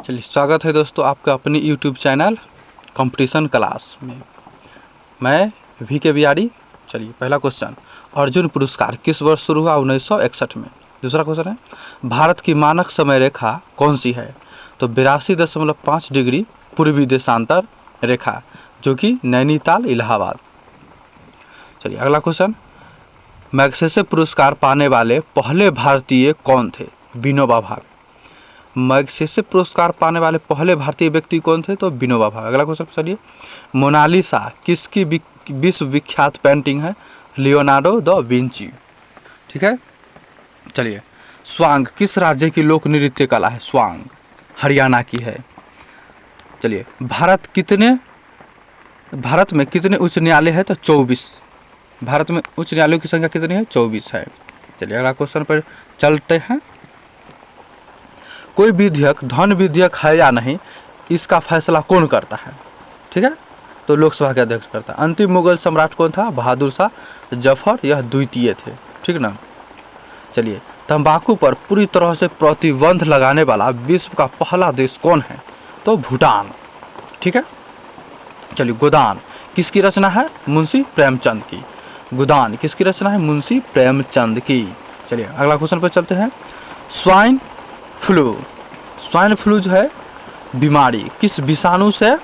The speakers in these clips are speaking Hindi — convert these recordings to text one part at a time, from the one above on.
चलिए स्वागत है दोस्तों आपका अपनी यूट्यूब चैनल कंपटीशन क्लास में। मैं वी के बिहारी। चलिए पहला क्वेश्चन, अर्जुन पुरस्कार किस वर्ष शुरू हुआ? 1961 में। दूसरा क्वेश्चन है, भारत की मानक समय रेखा कौन सी है? तो 82.5 डिग्री पूर्वी देशांतर रेखा, जो कि नैनीताल इलाहाबाद। चलिए अगला क्वेश्चन, मैग्सेसे पुरस्कार पाने वाले पहले भारतीय कौन थे? विनोबा भावे। मैग्सेसे पुरस्कार पाने वाले पहले भारतीय व्यक्ति कौन थे? तो विनोबा भावे। अगला क्वेश्चन चलिए, मोनालिसा किसकी विश्व विख्यात पेंटिंग है? Leonardo da Vinci. ठीक है। चलिए, स्वांग किस राज्य की लोक नृत्य कला है? स्वांग हरियाणा की है। चलिए, भारत में कितने उच्च न्यायालय है? तो 24। भारत में उच्च न्यायालयों की संख्या कितनी है? 24 है। चलिए अगला क्वेश्चन पर चलते हैं। कोई विधेयक धन विधेयक है या नहीं, इसका फैसला कौन करता है? ठीक है, तो लोकसभा के अध्यक्ष करता है। अंतिम मुगल सम्राट कौन था? बहादुर शाह जफर, यह द्वितीय थे। ठीक ना। चलिए, तंबाकू पर पूरी तरह से प्रतिबंध लगाने वाला विश्व का पहला देश कौन है? तो भूटान। ठीक है। चलिए, गोदान किसकी रचना है? मुंशी प्रेमचंद की। गोदान किसकी रचना है? मुंशी प्रेमचंद की। चलिए अगला क्वेश्चन पर चलते हैं। स्वाइन फ्लू जो है बीमारी किस विषाणु से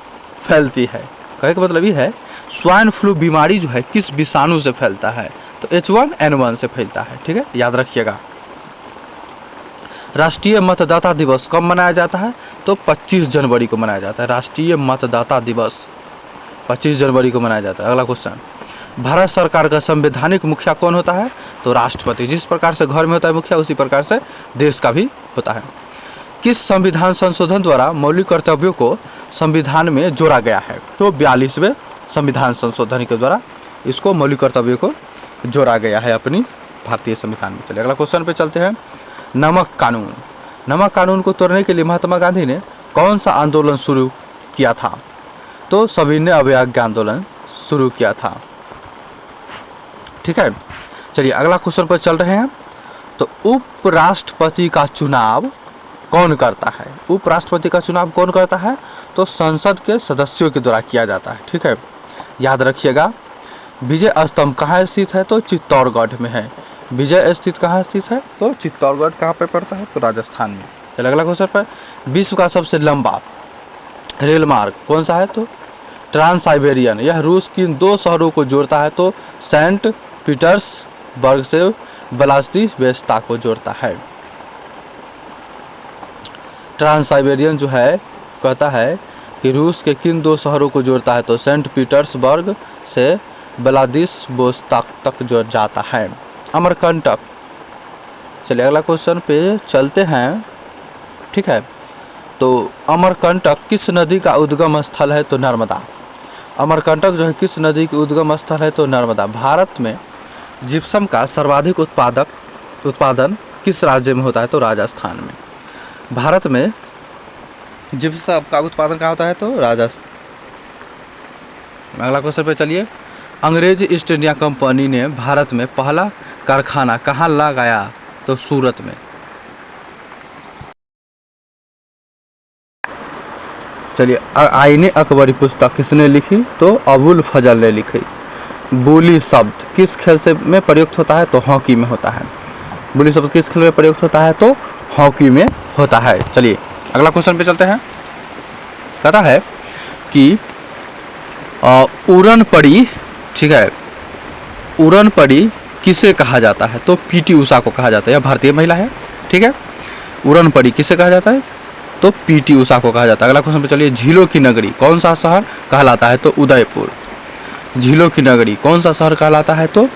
फैलती है? कहने का मतलब ये है, स्वाइन फ्लू बीमारी जो है किस विषाणु से फैलता है? तो H1N1 से फैलता है। ठीक है, याद रखिएगा। राष्ट्रीय मतदाता दिवस कब मनाया जाता है? तो 25 जनवरी को मनाया जाता है। राष्ट्रीय मतदाता दिवस 25 जनवरी को मनाया जाता है। अगला क्वेश्चन, भारत सरकार का संवैधानिक मुखिया कौन होता है? तो राष्ट्रपति। जिस प्रकार से घर में होता है मुखिया, उसी प्रकार से देश का भी होता है। किस संविधान संशोधन द्वारा मौलिक कर्तव्यों को संविधान में जोड़ा गया है? तो 42वें संविधान संशोधन के द्वारा इसको मौलिक कर्तव्यों को जोड़ा गया है अपनी भारतीय संविधान में। चलिए अगला क्वेश्चन पे चलते हैं। नमक कानून को तोड़ने के लिए महात्मा गांधी ने कौन सा आंदोलन शुरू किया था? तो सविनय अवज्ञा आंदोलन शुरू किया था। ठीक है। चलिए अगला क्वेश्चन पर चल रहे हैं। तो उपराष्ट्रपति का चुनाव कौन करता है? उपराष्ट्रपति का चुनाव कौन करता है? तो संसद के सदस्यों के द्वारा किया जाता है। ठीक है, याद रखिएगा। विजय स्तंभ कहाँ स्थित है? तो चित्तौड़गढ़ में है। विजय स्थित कहाँ स्थित है? तो चित्तौड़गढ़ कहाँ पे पड़ता है? तो राजस्थान में। चलिए अगला क्वेश्चन पर, विश्व का सबसे लंबा रेल मार्ग कौन सा है? तो ट्रांस साइबेरियन। यह रूस की 2 शहरों को जोड़ता है। तो सेंट पीटर्सबर्ग से व्लादिवोस्तोक को जोड़ता है। ट्रांस साइबेरियन जो है कहता है कि रूस के किन 2 शहरों को जोड़ता है? तो सेंट पीटर्सबर्ग से व्लादिवोस्तोक तक जो जाता है। अमरकंटक। चलिए अगला क्वेश्चन पे चलते हैं। ठीक है, तो अमरकंटक किस नदी का उद्गम स्थल है? तो नर्मदा। अमरकंटक जो है किस नदी की उद्गम स्थल है? तो नर्मदा। भारत में जिप्सम का सर्वाधिक उत्पादन किस राज्य में होता है? तो राजस्थान में। भारत में जिप्सम का उत्पादन कहाँ होता है? तो राजस्थान। अगला क्वेश्चन पे चलिए। अंग्रेज ईस्ट इंडिया कंपनी ने भारत में पहला कारखाना कहाँ लगाया? तो सूरत में। चलिए, आईने अकबरी पुस्तक किसने लिखी? तो अबुल फजल ने लिखी। बोली शब्द किस खेल से में प्रयुक्त होता है? तो हॉकी में होता है। बोली शब्द किस खेल में प्रयुक्त होता है? तो हॉकी में होता है। चलिए अगला क्वेश्चन पे चलते हैं। कहता है कि उड़न पड़ी। ठीक है, उड़न पड़ी किसे कहा जाता है? तो पीटी उषा को कहा जाता है। यह भारतीय महिला है। ठीक है, उड़न पड़ी किसे कहा जाता है? तो पीटी उषा को कहा जाता है। अगला क्वेश्चन पे चलिए। झीलों की नगरी कौन सा शहर कहलाता है? तो उदयपुर। झीलों की नगरी कौन सा शहर कहलाता है? तो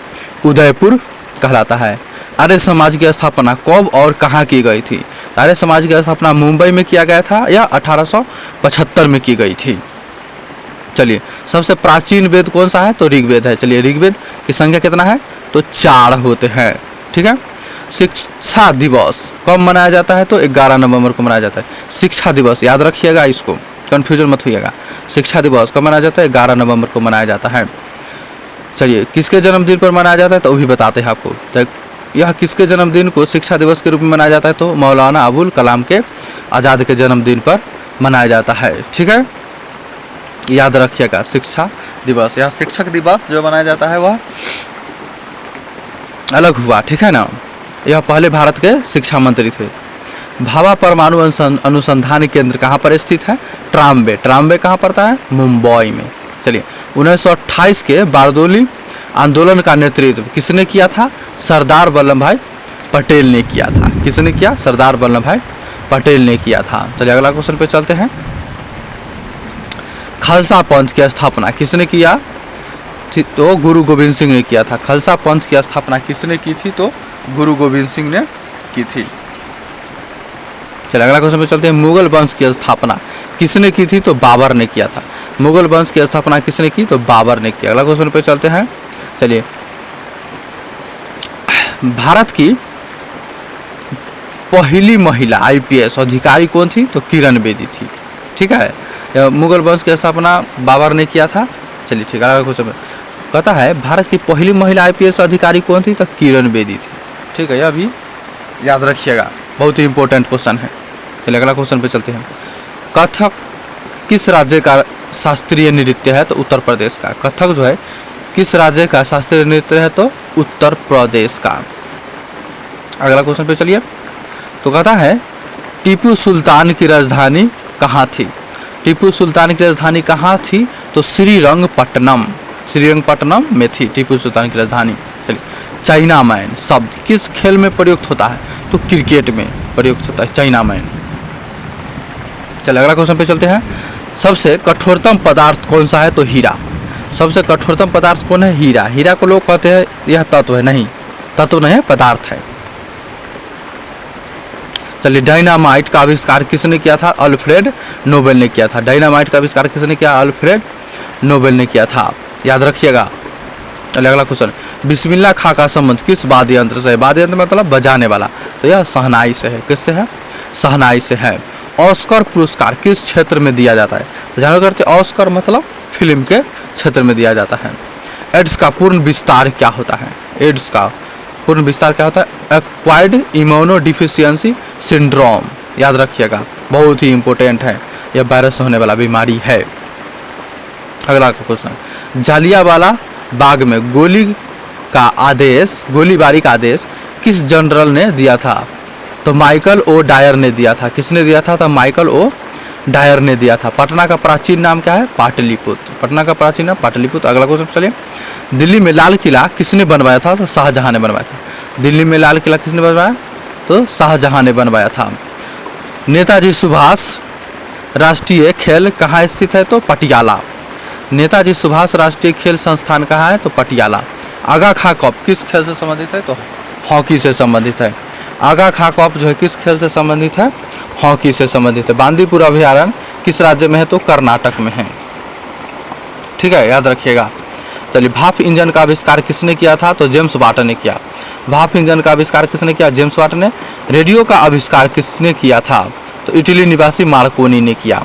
उदयपुर कहलाता है। आर्य समाज की स्थापना कब और कहाँ की गई थी? आर्य समाज की स्थापना मुंबई में किया गया था या 1875 में की गई थी। चलिए, सबसे प्राचीन वेद कौन सा है? तो ऋग्वेद है। चलिए, ऋग्वेद की संख्या कितना है? तो 4 होते हैं। ठीक है। शिक्षा दिवस कब मनाया जाता है? तो 11 नवंबर को मनाया जाता है। शिक्षा दिवस याद रखिएगा, इसको कन्फ्यूजन मत होइएगा। शिक्षा दिवस कब मनाया जाता है? 11 नवंबर को मनाया जाता है। चलिए, किसके जन्मदिन पर मनाया जाता है? तो वो भी बताते हैं आपको। तो यह किसके जन्मदिन को शिक्षा दिवस के रूप में मनाया जाता है? तो मौलाना अबुल कलाम के आज़ाद के जन्मदिन पर मनाया जाता है। ठीक है, याद रखिएगा शिक्षा दिवस या शिक्षक दिवस जो मनाया जाता है वह अलग हुआ। ठीक है ना, यह पहले भारत के शिक्षा मंत्री थे। भाभा परमाणु अनुसंधान केंद्र कहाँ पर स्थित है? ट्राम्बे। ट्राम्बे कहाँ पड़ता है? मुंबई में। चलिए, 1928 के बारदोली आंदोलन का नेतृत्व किसने किया था? सरदार वल्लभ भाई पटेल ने किया था। किसने किया? सरदार वल्लभ भाई पटेल ने किया था। चलिए अगला क्वेश्चन पे चलते हैं। खालसा पंथ की स्थापना किसने किया? तो गुरु गोविंद सिंह ने किया था। खालसा पंथ की स्थापना किसने की थी? तो गुरु गोविंद सिंह ने की थी। चलिए अगला क्वेश्चन पे चलते हैं। मुगल वंश की स्थापना किसने की थी? तो बाबर ने किया था। मुगल वंश की स्थापना किसने की? तो बाबर ने किया। अगला क्वेश्चन पे चलते हैं। चलिए, भारत की पहली महिला IPS अधिकारी कौन थी? तो किरण बेदी थी। ठीक है, मुगल वंश की स्थापना बाबर ने किया था। चलिए ठीक है, अगला क्वेश्चन कहता है भारत की पहली महिला IPS अधिकारी कौन थी? तो किरण बेदी थी। ठीक है, यह भी याद रखिएगा, बहुत ही इंपॉर्टेंट क्वेश्चन है। चलिए अगला क्वेश्चन पे चलते हैं। कथक किस राज्य का शास्त्रीय नृत्य है? तो उत्तर प्रदेश का। कथक जो है किस राज्य का शास्त्रीय नृत्य है? तो उत्तर प्रदेश का। अगला क्वेश्चन पे चलिए, तो कहता है टीपू सुल्तान की राजधानी कहाँ थी? टीपू सुल्तान की राजधानी कहाँ थी? तो श्रीरंगपट्टनम। श्रीरंगपट्टनम में थी टीपू सुल्तान की राजधानी। चलिए, चाइना मैन शब्द किस खेल में प्रयुक्त होता है? तो क्रिकेट में प्रयुक्त होता है चाइना मैन। चलिए अगला क्वेश्चन पे चलते हैं। सबसे कठोरतम पदार्थ कौन सा है? तो हीरा। सबसे कठोरतम पदार्थ कौन है? हीरा। हीरा को लोग कहते हैं यह तत्व है, नहीं, तत्व नहीं है, पदार्थ है। चलिए, डायनामाइट का आविष्कार किसने किया था? अल्फ्रेड नोबेल ने किया था। डायनामाइट का आविष्कार किसने किया? अल्फ्रेड नोबेल ने किया था, याद रखिएगा। चलिए अगला क्वेश्चन, बिस्मिल्लाह खां का संबंध किस वाद्य यंत्र से है? वाद्य यंत्र मतलब बजाने वाला, तो यह शहनाई से है। किससे है? शहनाई से है। ऑस्कर पुरस्कार किस क्षेत्र में दिया जाता है? तो जानते करते ऑस्कर मतलब फिल्म के क्षेत्र में दिया जाता है। एड्स का पूर्ण विस्तार क्या होता है? एड्स का पूर्ण विस्तार क्या होता है? एक्वायर्ड इम्यूनोडिफिशियंसी सिंड्रोम, याद रखिएगा, बहुत ही इंपॉर्टेंट है, यह वायरस से होने वाला बीमारी है। अगला क्वेश्चन, जालियांवाला बाग में गोलीबारी का आदेश किस जनरल ने दिया था? तो माइकल ओ डायर ने दिया था। किसने दिया था? तो माइकल ओ डायर ने दिया था। पटना का प्राचीन नाम क्या है? पाटलिपुत्र। पटना का प्राचीन नाम पाटलिपुत्र। अगला क्वेश्चन चलिए, दिल्ली में लाल किला किसने बनवाया था? तो शाहजहां ने बनवाया था। दिल्ली में लाल किला किसने बनवाया? तो शाहजहां ने बनवाया था। नेताजी सुभाष राष्ट्रीय खेल कहाँ स्थित है? तो पटियाला। नेताजी सुभाष राष्ट्रीय खेल संस्थान कहाँ है? तो पटियाला। आगा खां कप किस खेल से संबंधित है? तो हॉकी से संबंधित है। आगा खां कप जो है किस खेल से संबंधित है? हॉकी से संबंधित है। बांदीपुर अभयारण्य किस राज्य में है? तो कर्नाटक में है। ठीक है, याद रखिएगा। चलिए, भाप इंजन का आविष्कार किसने किया था? तो जेम्स वाट ने किया। भाप इंजन का आविष्कार किसने किया? जेम्स वाट ने। रेडियो का आविष्कार किसने किया था? तो इटली निवासी मार्कोनी ने किया।